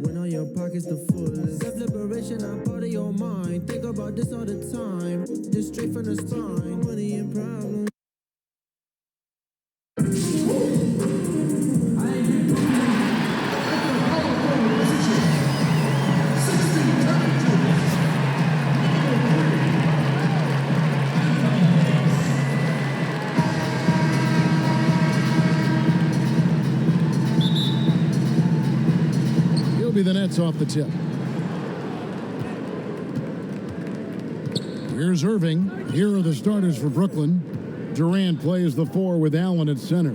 when all your pockets the fullest. Self-liberation, a part of your mind. Think about this all the time. Just straight from the spine. Money and problems. Be the Nets off the tip. Here's Irving. Here are the starters for Brooklyn. Durant plays the 4 with Allen at center.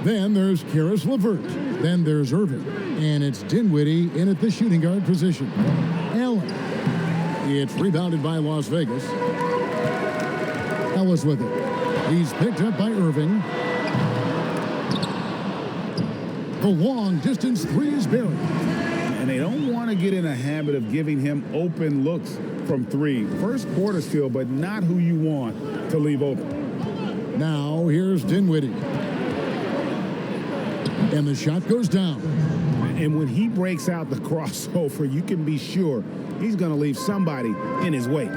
Then there's Karis LeVert. Then there's Irving. And it's Dinwiddie in at the shooting guard position. Allen. It's rebounded by Las Vegas. Ellis with it. He's picked up by Irving. The long distance 3 is buried. And they don't want to get in a habit of giving him open looks from 3. First quarter still, but not who you want to leave open. Now here's Dinwiddie. And the shot goes down. And when he breaks out the crossover, you can be sure he's going to leave somebody in his wake.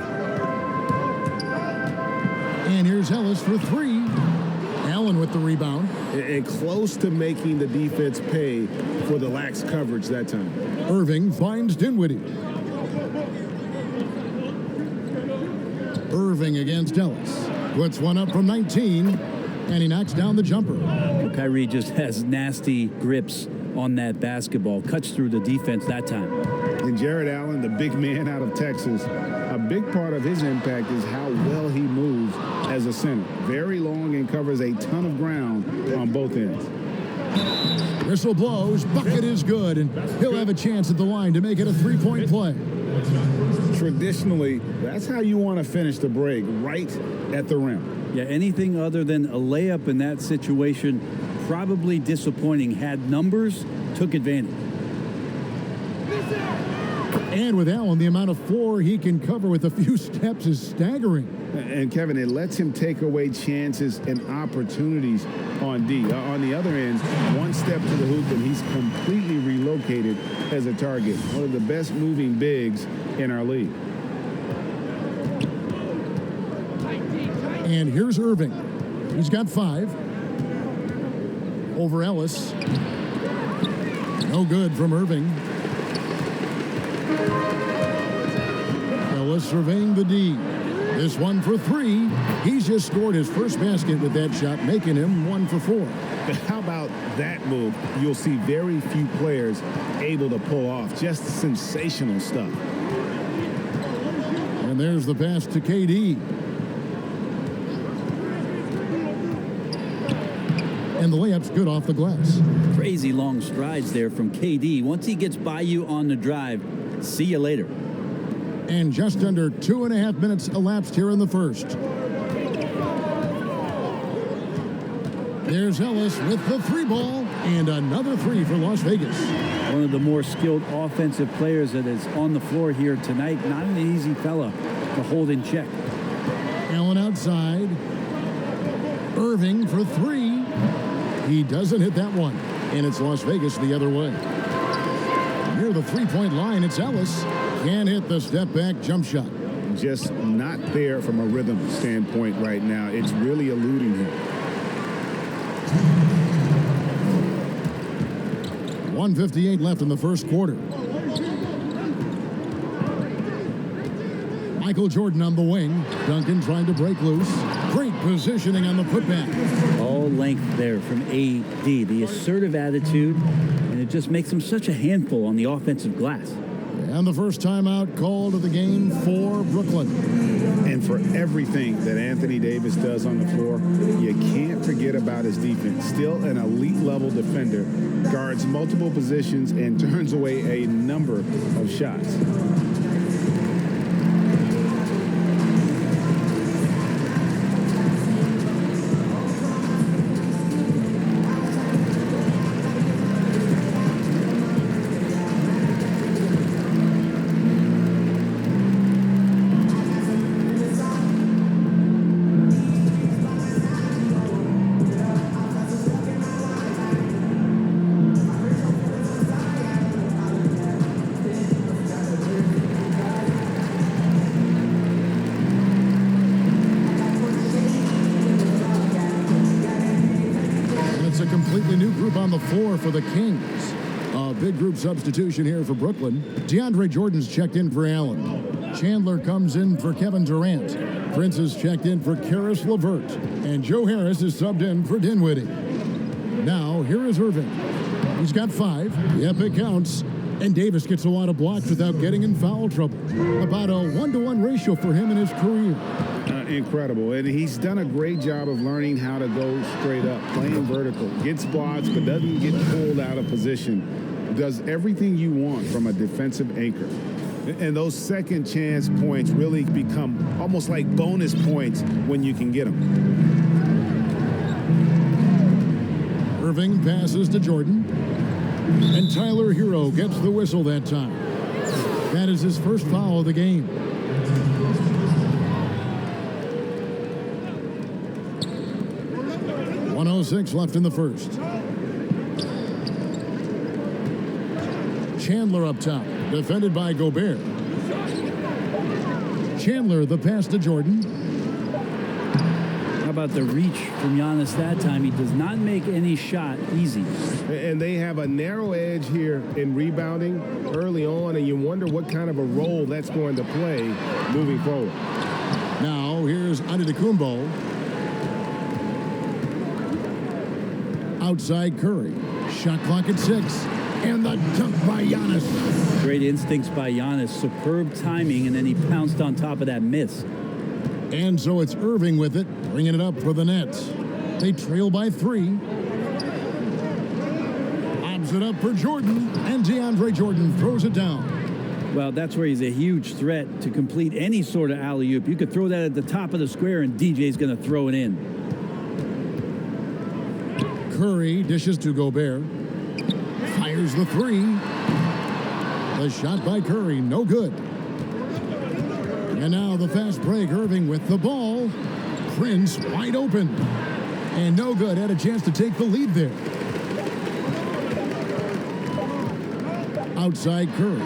And here's Ellis for 3. Allen with the rebound. And close to making the defense pay for the lax coverage that time. Irving finds Dinwiddie. Irving against Ellis. Puts one up from 19, and he knocks down the jumper. Well, Kyrie just has nasty grips on that basketball. Cuts through the defense that time. And Jared Allen, the big man out of Texas, a big part of his impact is how well he moves as a center. Very long and covers a ton of ground on both ends. Whistle blows, bucket is good, and he'll have a chance at the line to make it a 3-point play. Traditionally, that's how you want to finish the break, right at the rim. Yeah, anything other than a layup in that situation, probably disappointing. Had numbers, took advantage. And with Allen, the amount of floor he can cover with a few steps is staggering. And Kevin, it lets him take away chances and opportunities on D. On the other end, one step to the hoop and he's completely relocated as a target. One of the best moving bigs in our league. And here's Irving. He's got 5. Over Ellis. No good from Irving. Ellis surveying the D. This one for 3. He's just scored his first basket with that shot, making him 1 for 4. How about that move? You'll see very few players able to pull off. Just sensational stuff. And there's the pass to KD. And the layup's good off the glass. Crazy long strides there from KD. Once he gets by you on the drive, see you later. And just under 2.5 minutes elapsed here in the first. There's Ellis with the 3 ball and another 3 for Las Vegas. One of the more skilled offensive players that is on the floor here tonight. Not an easy fella to hold in check. Allen outside. Irving for 3. He doesn't hit that one. And it's Las Vegas the other way. Near the 3-point line, it's Ellis. Can't hit the step-back jump shot. Just not there from a rhythm standpoint right now. It's really eluding him. 1:58 left in the first quarter. Michael Jordan on the wing. Duncan trying to break loose. Great positioning on the putback. All length there from AD. The assertive attitude, and it just makes him such a handful on the offensive glass. And the first timeout called of the game for Brooklyn. And for everything that Anthony Davis does on the floor, you can't forget about his defense. Still an elite-level defender, guards multiple positions, and turns away a number of shots. the floor for the Kings. A big group substitution here for Brooklyn. DeAndre Jordan's checked in for Allen. Chandler comes in for Kevin Durant. Prince is checked in for Karis LeVert. And Joe Harris is subbed in for Dinwiddie. Now, here is Irving. He's got 5. Yep, it counts. And Davis gets a lot of blocks without getting in foul trouble. About a 1-to-1 ratio for him in his career. Incredible. And he's done a great job of learning how to go straight up, playing vertical. Gets blocks, but doesn't get pulled out of position. Does everything you want from a defensive anchor. And those second chance points really become almost like bonus points when you can get them. Irving passes to Jordan. And Tyler Hero gets the whistle that time. That is his first foul of the game. .106 left in the first. Chandler up top, defended by Gobert. Chandler, the pass to Jordan. How about the reach from Giannis that time? He does not make any shot easy. And they have a narrow edge here in rebounding early on, and you wonder what kind of a role that's going to play moving forward. Now, here's Antetokounmpo. Outside Curry. Shot clock at 6. And the dunk by Giannis. Great instincts by Giannis. Superb timing, and then he pounced on top of that miss. And so it's Irving with it, bringing it up for the Nets. They trail by 3. Lobs it up for Jordan, and DeAndre Jordan throws it down. Well, that's where he's a huge threat to complete any sort of alley-oop. You could throw that at the top of the square, and DJ's going to throw it in. Curry dishes to Gobert. Fires the 3. The shot by Curry, no good. And now the fast break, Irving with the ball. Prince wide open. And no good, had a chance to take the lead there. Outside Curry.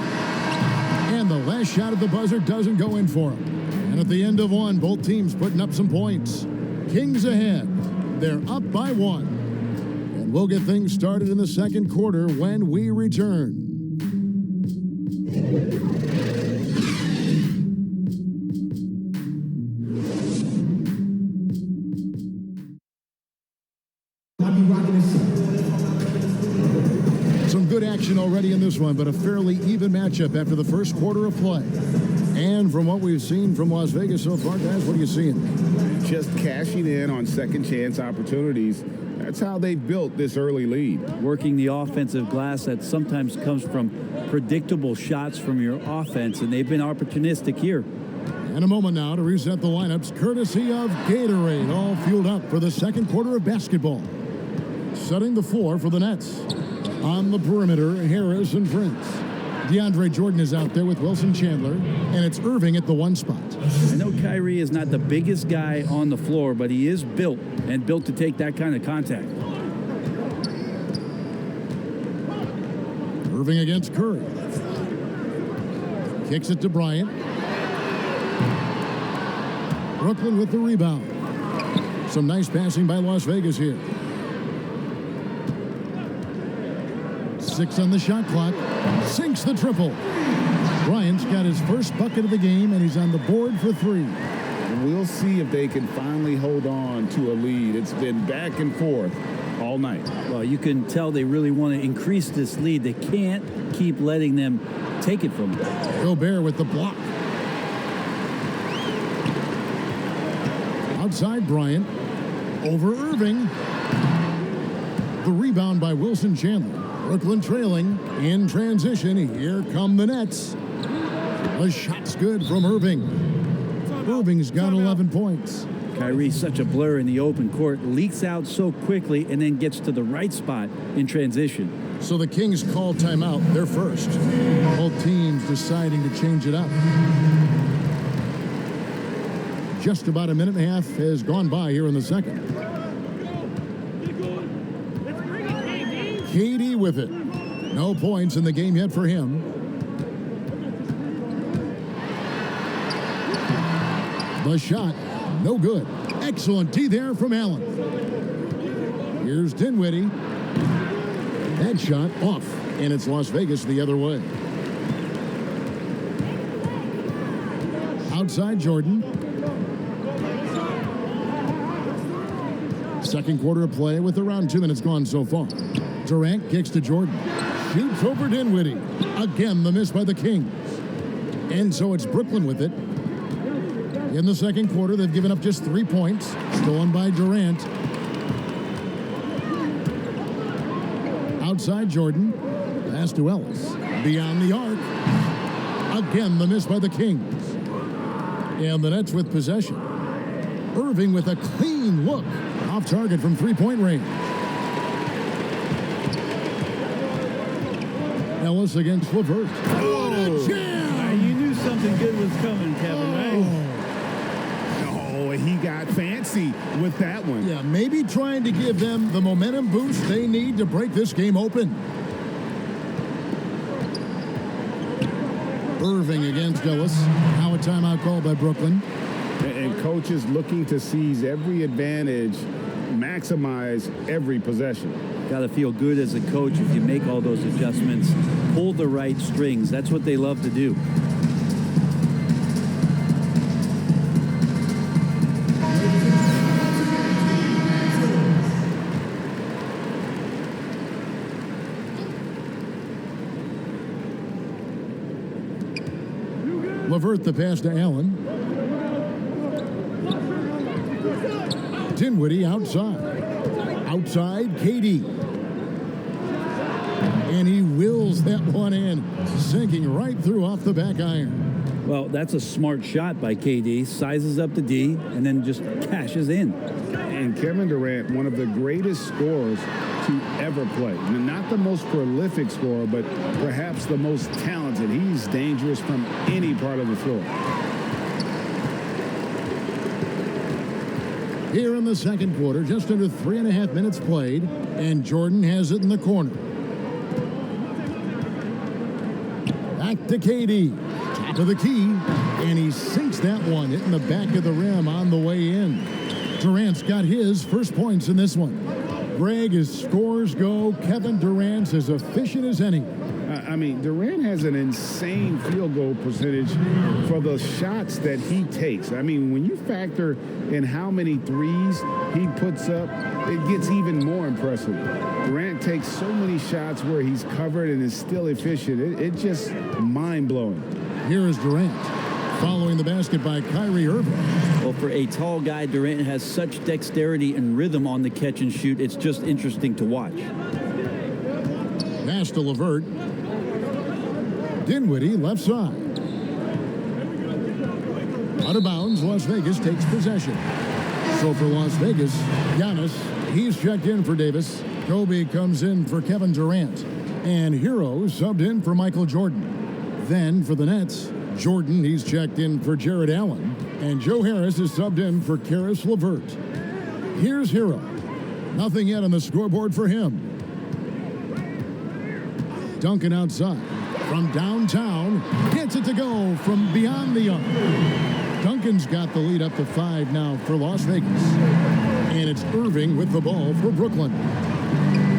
And the last shot at the buzzer doesn't go in for him. And at the end of 1, both teams putting up some points. Kings ahead. They're up by 1. And we'll get things started in the second quarter when we return. Some good action already in this one, but a fairly even matchup after the first quarter of play. And from what we've seen from Las Vegas so far, guys, what are you seeing? Just cashing in on second chance opportunities. That's how they built this early lead. Working the offensive glass that sometimes comes from predictable shots from your offense, and they've been opportunistic here. And a moment now to reset the lineups, courtesy of Gatorade, all fueled up for the second quarter of basketball. Setting the floor for the Nets. On the perimeter, Harris and Prince. DeAndre Jordan is out there with Wilson Chandler, and it's Irving at the 1 spot. I know Kyrie is not the biggest guy on the floor, but he is built to take that kind of contact. Irving against Curry. Kicks it to Bryant. Brooklyn with the rebound. Some nice passing by Las Vegas here. 6 on the shot clock. Sinks the triple. Bryant's got his first bucket of the game, and he's on the board for 3. We'll see if they can finally hold on to a lead. It's been back and forth all night. Well, you can tell they really want to increase this lead. They can't keep letting them take it from them. Gobert with the block. Outside Bryant. Over Irving. The rebound by Wilson Chandler. Brooklyn trailing in transition. Here come the Nets. The shot's good from Irving. Irving's got 11 points. Kyrie's such a blur in the open court, leaks out so quickly, and then gets to the right spot in transition. So the Kings call timeout. They're first. Both teams deciding to change it up. Just about a minute and a half has gone by here in the second. KD with it. No points in the game yet for him. The shot, no good. Excellent D there from Allen. Here's Dinwiddie. That shot off, and it's Las Vegas the other way. Outside Jordan. Second quarter of play with around 2 minutes gone so far. Durant kicks to Jordan. Shoots over Dinwiddie. Again, the miss by the Kings. And so it's Brooklyn with it. In the second quarter, they've given up just 3 points. Stolen by Durant. Outside Jordan. Pass to Ellis. Beyond the arc. Again, the miss by the Kings. And the Nets with possession. Irving with a clean look. Off target from three-point range. Ellis against LeVert. What a jam! You knew something good was coming, Kevin, right? Oh, he got fancy with that one. Yeah, maybe trying to give them the momentum boost they need to break this game open. Irving against Ellis. Now a timeout called by Brooklyn. And coaches looking to seize every advantage, maximize every possession. Got to feel good as a coach if you make all those adjustments, pull the right strings. That's what they love to do. LeVert the pass to Allen. Dinwiddie outside. Outside, KD. And he wills that one in, sinking right through off the back iron. Well, that's a smart shot by KD. Sizes up the D and then just cashes in. And Kevin Durant, one of the greatest scorers to ever play. Not the most prolific scorer, but perhaps the most talented. He's dangerous from any part of the floor. Here in the second quarter, just under 3.5 minutes played, and Jordan has it in the corner. Back to KD, top of the key, and he sinks that one, hitting the back of the rim on the way in. Durant's got his first points in this one. Greg, as scores go, Kevin Durant's as efficient as any. I mean, Durant has an insane field goal percentage for the shots that he takes. I mean, when you factor in how many threes he puts up, it gets even more impressive. Durant takes so many shots where he's covered and is still efficient. It's just mind-blowing. Here is Durant, following the basket by Kyrie Irving. Well, for a tall guy, Durant has such dexterity and rhythm on the catch and shoot. It's just interesting to watch. Pass to LeVert. Dinwiddie, left side. Out of bounds, Las Vegas takes possession. So for Las Vegas, Giannis, he's checked in for Davis. Kobe comes in for Kevin Durant. And Hero subbed in for Michael Jordan. Then for the Nets, Jordan, he's checked in for Jared Allen. And Joe Harris is subbed in for Caris LeVert. Here's Hero. Nothing yet on the scoreboard for him. Duncan outside. From downtown, gets it to go from beyond the arc. Duncan's got the lead up to 5 now for Las Vegas. And it's Irving with the ball for Brooklyn.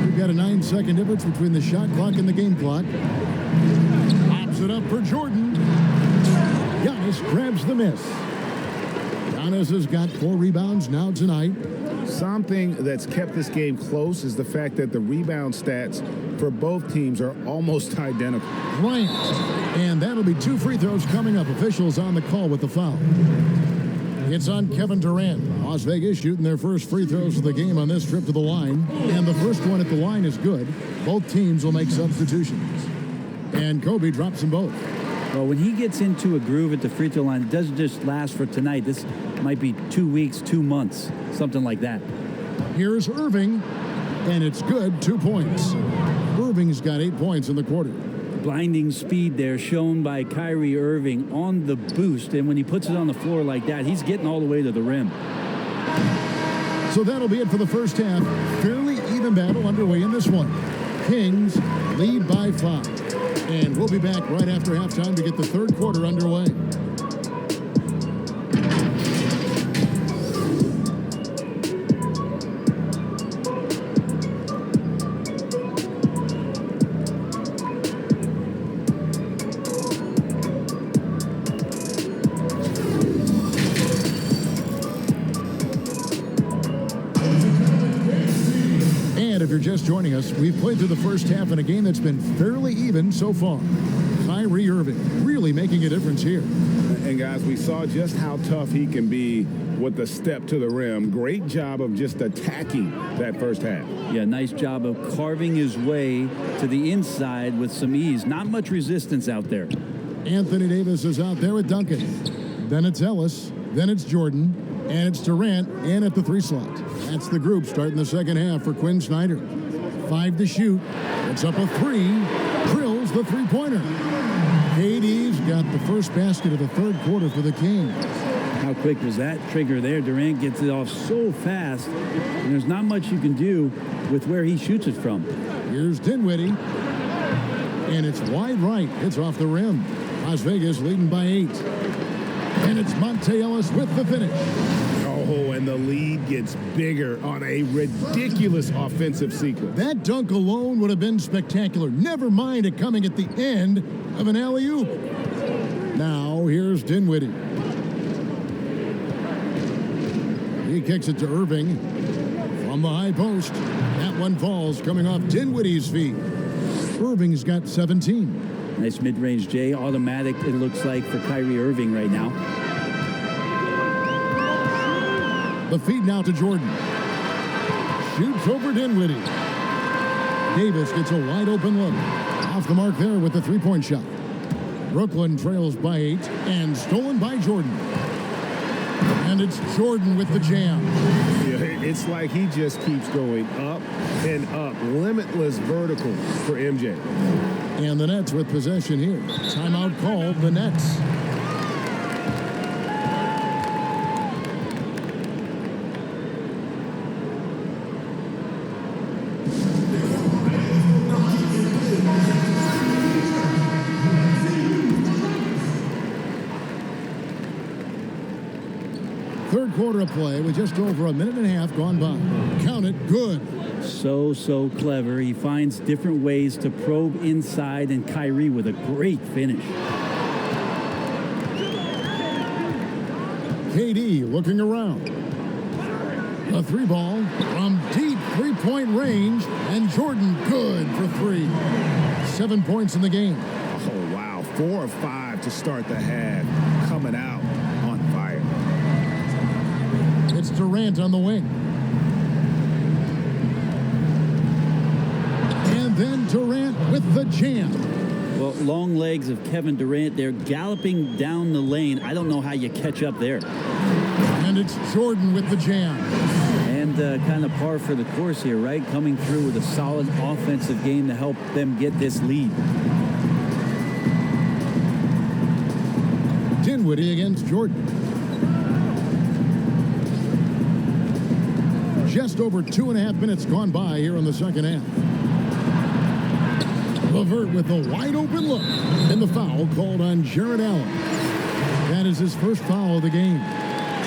We've got a 9-second difference between the shot clock and the game clock. Pops it up for Jordan. Giannis grabs the miss. Giannis has got 4 rebounds now tonight. Something that's kept this game close is the fact that the rebound stats for both teams are almost identical. Bryant. And that'll be 2 free throws coming up. Officials on the call with the foul. It's on Kevin Durant. Las Vegas shooting their first free throws of the game on this trip to the line. And the first one at the line is good. Both teams will make substitutions. And Kobe drops them both. Well, when he gets into a groove at the free throw line, it doesn't just last for tonight. This might be 2 weeks, 2 months, something like that. Here's Irving, and it's good, 2 points. Irving's got 8 points in the quarter. Blinding speed there shown by Kyrie Irving on the boost, and when he puts it on the floor like that, he's getting all the way to the rim. So that'll be it for the first half. Fairly even battle underway in this one. Kings lead by 5. And we'll be back right after halftime to get the third quarter underway. you're just joining us, we've played through the first half in a game that's been fairly even so far. Kyrie Irving really making a difference here. And guys, we saw just how tough he can be with the step to the rim. Great job of just attacking that first half. Yeah, nice job of carving his way to the inside with some ease. Not much resistance out there. Anthony Davis is out there with Duncan. Then it's Ellis. Then it's Jordan. And it's Durant in at the 3 slot. That's the group starting the second half for Quinn Snyder. 5 to shoot. It's up a 3. Drills the three-pointer. KD's got the first basket of the third quarter for the Kings. How quick was that trigger there? Durant gets it off so fast, and there's not much you can do with where he shoots it from. Here's Dinwiddie. And it's wide right. It's off the rim. Las Vegas leading by 8. And it's Monta Ellis with the finish. Oh, and the lead gets bigger on a ridiculous offensive sequence. That dunk alone would have been spectacular. Never mind it coming at the end of an alley-oop. Now, here's Dinwiddie. He kicks it to Irving from the high post. That one falls coming off Dinwiddie's feet. Irving's got 17. Nice mid-range J. Automatic, it looks like, for Kyrie Irving right now. The feed now to Jordan. Shoots over Dinwiddie. Davis gets a wide open look. Off the mark there with the three-point shot. Brooklyn trails by 8 and stolen by Jordan. And it's Jordan with the jam. Yeah, it's like he just keeps going up and up. Limitless vertical for MJ. And the Nets with possession here. Timeout called, the Nets. Third quarter of play with just over a minute and a half gone by. Count it, good. So clever. He finds different ways to probe inside, and Kyrie with a great finish. KD looking around. The 3-ball from deep three-point range, and Jordan good for 3. 7 points in the game. Oh, wow. 4 of 5 to start the half. Coming out on fire. It's Durant on the wing. And then Durant with the jam. Well, long legs of Kevin Durant. They're galloping down the lane. I don't know how you catch up there. And it's Jordan with the jam. And kind of par for the course here, right? Coming through with a solid offensive game to help them get this lead. Dinwiddie against Jordan. Just over 2.5 minutes gone by here in the second half. LeVert with a wide open look. And the foul called on Jared Allen. That is his first foul of the game.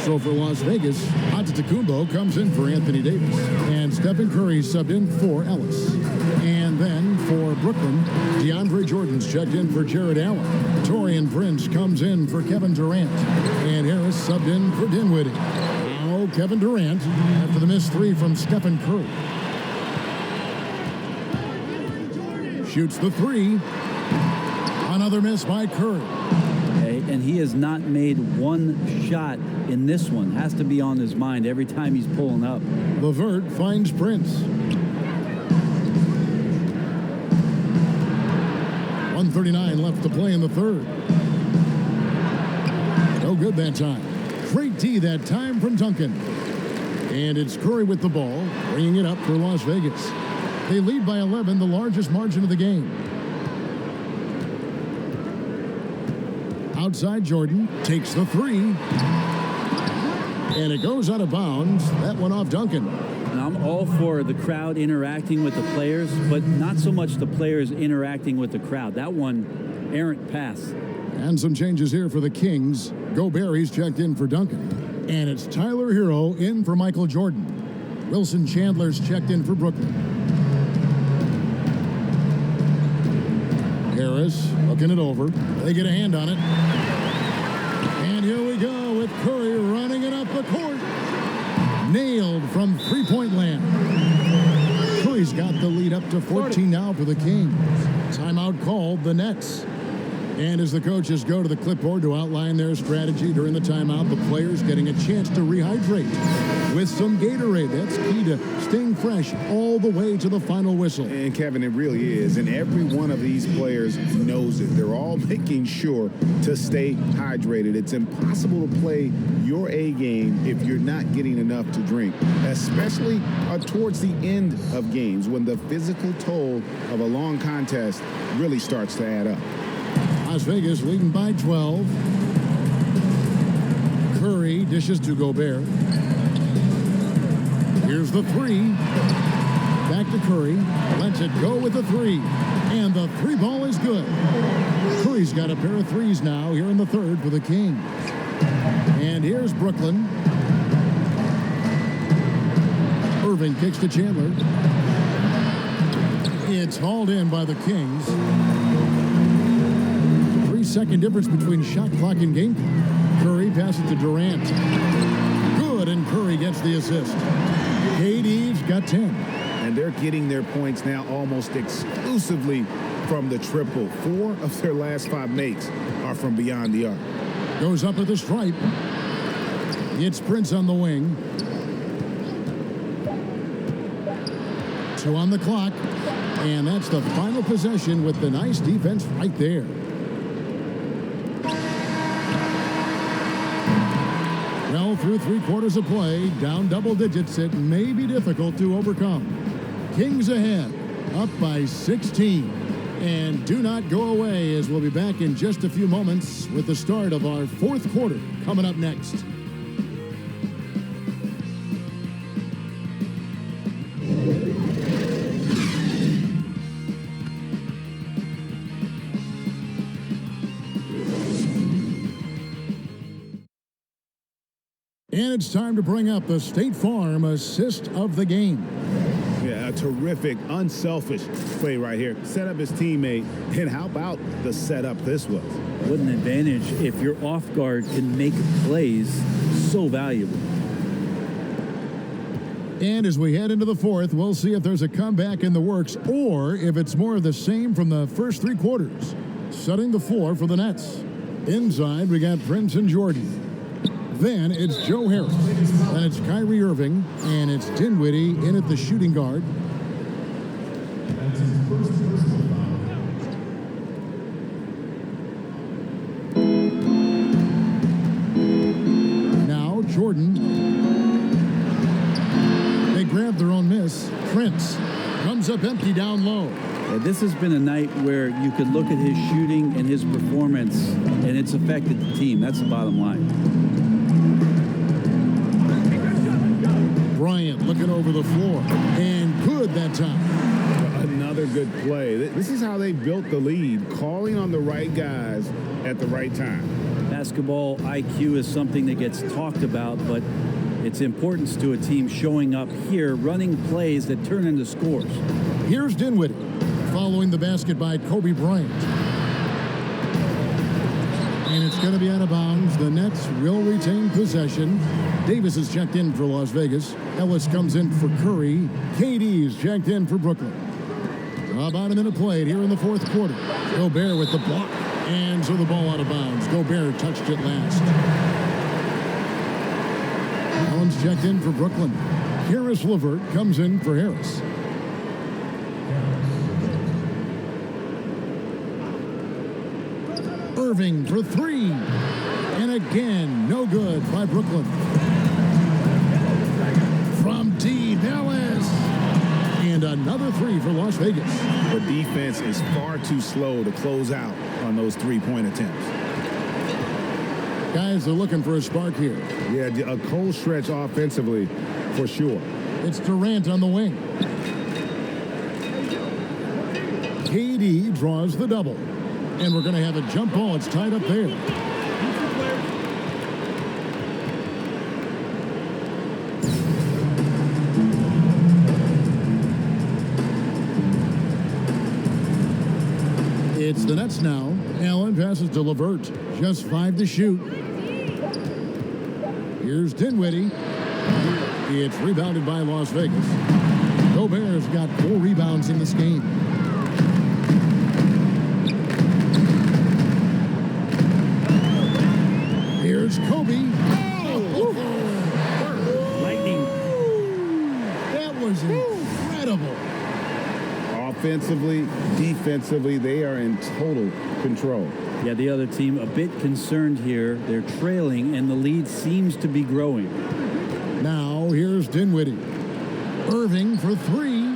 So for Las Vegas, Antetokounmpo comes in for Anthony Davis. And Stephen Curry subbed in for Ellis. And then for Brooklyn, DeAndre Jordan's checked in for Jared Allen. Taurean Prince comes in for Kevin Durant. And Harris subbed in for Dinwiddie. Now Kevin Durant after the missed 3 from Stephen Curry. Shoots the 3. Another miss by Curry. And he has not made one shot in this one. Has to be on his mind every time he's pulling up. LeVert finds Prince. 1:39 left to play in the third. No good that time. Great D that time from Duncan. And it's Curry with the ball, bringing it up for Las Vegas. They lead by 11, the largest margin of the game. Outside Jordan, takes the 3. And it goes out of bounds. That one off Duncan. And I'm all for the crowd interacting with the players, but not so much the players interacting with the crowd. That one, errant pass. And some changes here for the Kings. Gobert, he's checked in for Duncan. And it's Tyler Hero in for Michael Jordan. Wilson Chandler's checked in for Brooklyn. Harris looking it over. They get a hand on it. And here we go with Curry running it up the court. Nailed from three-point land. Curry's Curry's got the lead up to 14 now for the Kings. Timeout called, the Nets. And as the coaches go to the clipboard to outline their strategy during the timeout, the players getting a chance to rehydrate with some Gatorade. That's key to staying fresh all the way to the final whistle. And Kevin, it really is. And every one of these players knows it. They're all making sure to stay hydrated. It's impossible to play your A game if you're not getting enough to drink, especially towards the end of games when the physical toll of a long contest really starts to add up. Las Vegas leading by 12. Curry dishes to Gobert. Here's the three. Back to Curry. Lets it go with the three. And the three ball is good. Curry's got a pair of threes now here in the third for the Kings. And here's Brooklyn. Irving kicks to Chandler. It's hauled in by the Kings. 3-second difference between shot clock and game clock. Curry passes to Durant. Good, and Curry gets the assist. KD's got 10. And they're getting their points now almost exclusively from the triple. 4 of their last 5 makes are from beyond the arc. Goes up at the stripe. It's Prince on the wing. 2 on the clock. And that's the final possession with the nice defense right there. Well, through 3 quarters of play, down double digits, it may be difficult to overcome. Kings ahead, up by 16. And do not go away, as we'll be back in just a few moments with the start of our 4th quarter coming up next. And it's time to bring up the State Farm assist of the game. Yeah, a terrific, unselfish play right here. Set up his teammate, and how about the setup this was? What an advantage if your off guard can make plays so valuable. And as we head into the 4th, we'll see if there's a comeback in the works or if it's more of the same from the first 3 quarters. Setting the floor for the Nets. Inside, we got Prince and Jordan. Then it's Joe Harris. Then it's Kyrie Irving. And it's Dinwiddie in at the shooting guard. Now Jordan. They grab their own miss. Prince comes up empty down low. This has been a night where you could look at his shooting and his performance, and it's affected the team. That's the bottom line. Bryant looking over the floor, and good that time. Another good play. This is how they built the lead, calling on the right guys at the right time. Basketball IQ is something that gets talked about, but its importance to a team showing up here, running plays that turn into scores. Here's Dinwiddie, following the basket by Kobe Bryant. And it's going to be out of bounds. The Nets will retain possession. Davis is checked in for Las Vegas. Ellis comes in for Curry. KD's checked in for Brooklyn. About a minute played here in the 4th quarter. Gobert with the block. And so the ball out of bounds. Gobert touched it last. Allen's checked in for Brooklyn. Harris LeVert comes in for Harris. Irving for 3. And again, no good by Brooklyn. From deep, Ellis. And another 3 for Las Vegas. The defense is far too slow to close out on those 3-point attempts. Guys, they're looking for a spark here. Yeah, a cold stretch offensively for sure. It's Durant on the wing. KD draws the double. And we're going to have a jump ball. It's tied up there. It's the Nets now. Allen passes to LeVert. Just 5 to shoot. Here's Dinwiddie. It's rebounded by Las Vegas. Gobert's got 4 rebounds in this game. Here's Kobe. Lightning. That was incredible. Offensively, defensively, they are in total control. Yeah, the other team a bit concerned here. They're trailing, and the lead seems to be growing. Now, here's Dinwiddie. Irving for 3.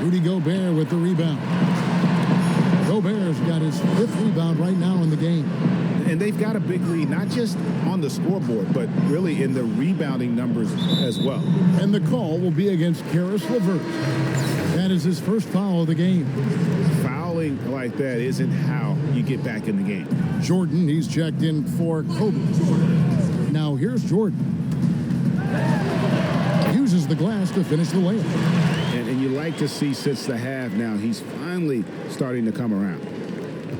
Rudy Gobert with the rebound. Gobert's got his 5th rebound right now in the game. And they've got a big lead, not just on the scoreboard, but really in the rebounding numbers as well. And the call will be against Caris LeVert. That is his first foul of the game. Fouling like that isn't how you get back in the game. Jordan, he's checked in for Kobe. Now here's Jordan. Uses the glass to finish the layup. And you like to see since the half now, he's finally starting to come around.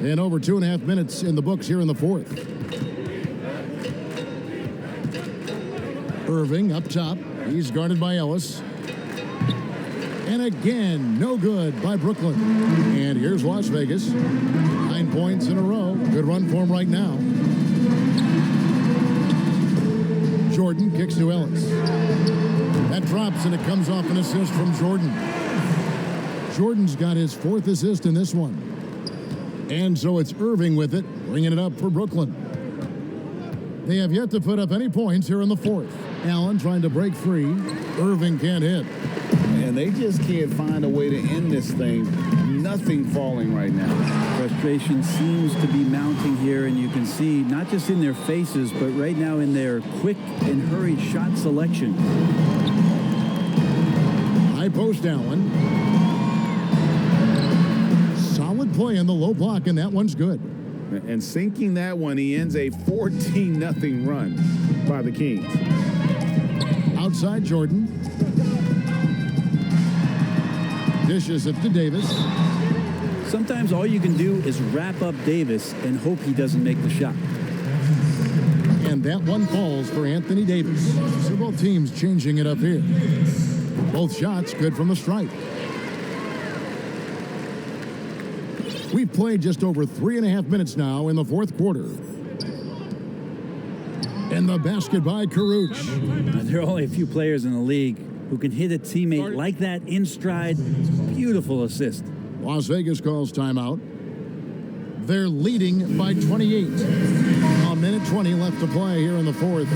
And over 2.5 minutes in the books here in the 4th. Irving up top. He's guarded by Ellis. And again, no good by Brooklyn. And here's Las Vegas. 9 points in a row. Good run for him right now. Jordan kicks to Ellis. That drops, and it comes off an assist from Jordan. Jordan's got his 4th assist in this one. And so it's Irving with it, bringing it up for Brooklyn. They have yet to put up any points here in the 4th. Allen trying to break free. Irving can't hit. And they just can't find a way to end this thing. Nothing falling right now. Frustration seems to be mounting here, and you can see not just in their faces, but right now in their quick and hurried shot selection. High post Allen. Solid play in the low block, and that one's good. And sinking that one, he ends a 14-0 run by the Kings. Outside Jordan. Dishes it to Davis. Sometimes all you can do is wrap up Davis and hope he doesn't make the shot. And that one falls for Anthony Davis. So both teams changing it up here. Both shots good from the stripe. We've played just over 3.5 minutes now in the 4th quarter. And the basket by Karuch. There are only a few players in the league who can hit a teammate like that in stride. Beautiful assist. Las Vegas calls timeout. They're leading by 28. A minute 20 left to play here in the 4th.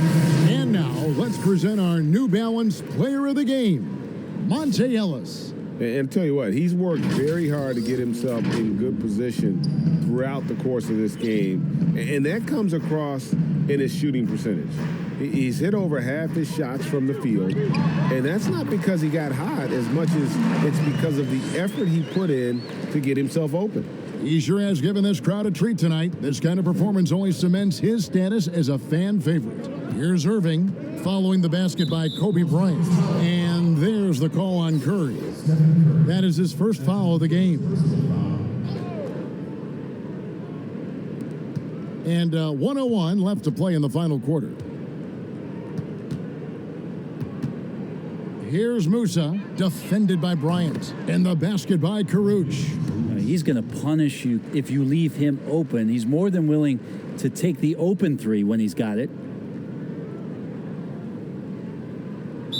And now let's present our New Balance player of the game, Monta Ellis. And tell you what, he's worked very hard to get himself in good position throughout the course of this game. And that comes across in his shooting percentage. He's hit over half his shots from the field. And that's not because he got hot as much as it's because of the effort he put in to get himself open. He sure has given this crowd a treat tonight. This kind of performance only cements his status as a fan favorite. Here's Irving following the basket by Kobe Bryant. And there's the call on Curry. That is his first foul of the game. And 1:01 left to play in the final quarter. Here's Musa, defended by Bryant. And the basket by Karuch. He's going to punish you if you leave him open. He's more than willing to take the open three when he's got it.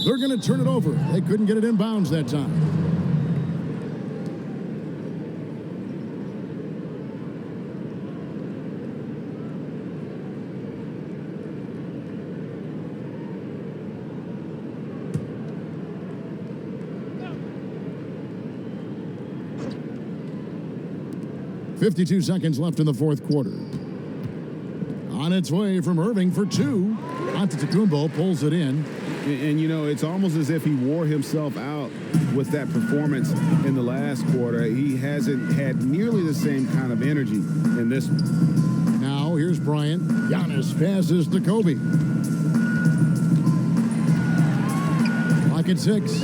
They're going to turn it over. They couldn't get it in bounds that time. .52 seconds left in the 4th quarter. On its way from Irving for 2. Antetokounmpo pulls it in. And, you know, it's almost as if he wore himself out with that performance in the last quarter. He hasn't had nearly the same kind of energy in this one. Now, here's Bryant. Giannis passes to Kobe. Clock at 6.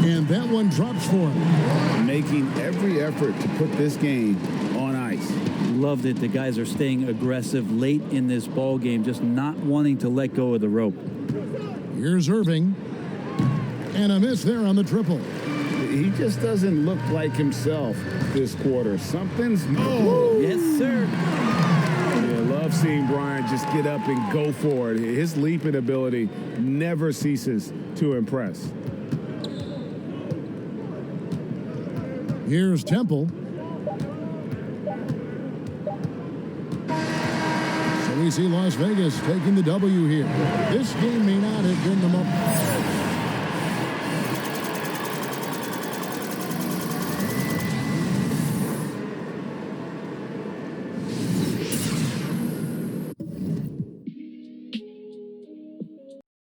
And that one drops for him. Making every effort to put this game on ice. Loved it. The guys are staying aggressive late in this ball game, just not wanting to let go of the rope. Here's Irving. And a miss there on the triple. He just doesn't look like himself this quarter. Something's... Yes, sir. I love seeing Bryant just get up and go for it. His leaping ability never ceases to impress. Here's Temple. So we see Las Vegas taking the W here. This game may not have been the most...